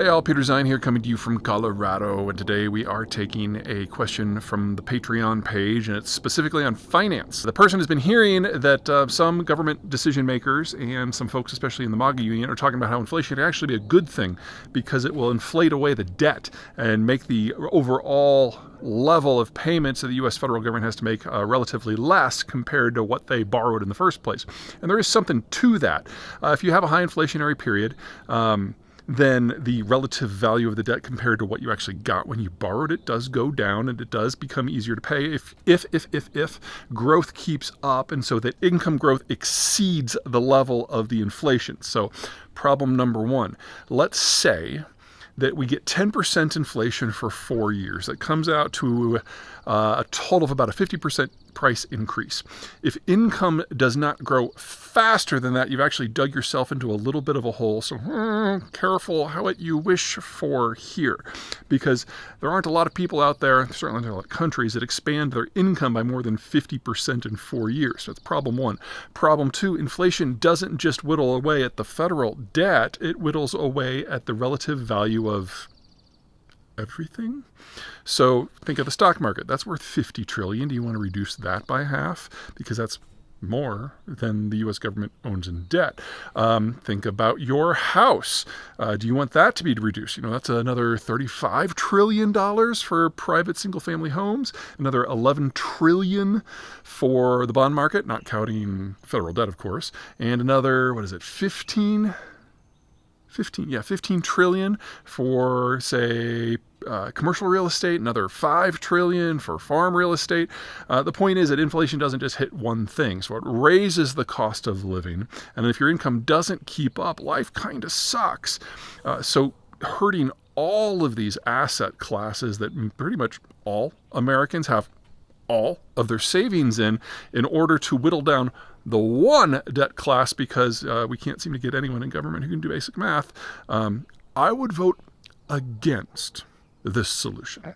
Hey all, Peter Zeihan here coming to you from Colorado, and today we are taking a question from the Patreon page, and it's specifically on finance. The person has been hearing that some government decision makers and some folks, especially in the MAGA union, are talking about how inflation can actually be a good thing because it will inflate away the debt and make the overall level of payments that the U.S. federal government has to make relatively less compared to what they borrowed in the first place. And there is something to that. If you have a high inflationary period, then the relative value of the debt compared to what you actually got when you borrowed it does go down, and it does become easier to pay if growth keeps up, and so that income growth exceeds the level of the inflation. So problem number one, let's say that we get 10% inflation for 4 years. That comes out to a total of about a 50% price increase. If income does not grow faster than that, you've actually dug yourself into a little bit of a hole. So careful what you wish for here, because there aren't a lot of people out there, certainly not a lot of countries, that expand their income by more than 50% in 4 years. So that's problem one. Problem two, inflation doesn't just whittle away at the federal debt, it whittles away at the relative value of everything. So think of the stock market. That's worth $50 trillion. Do you want to reduce that by half? Because that's more than the U.S. government owns in debt. Think about your house. Do you want that to be reduced? That's another $35 trillion for private single-family homes, another $11 trillion for the bond market, not counting federal debt, of course, and another, 15 trillion for, say, commercial real estate, another 5 trillion for farm real estate. The point is that inflation doesn't just hit one thing. So it raises the cost of living. And if your income doesn't keep up, life kind of sucks. So hurting all of these asset classes that pretty much all Americans have all of their savings in order to whittle down the one debt class, because we can't seem to get anyone in government who can do basic math. I would vote against this solution.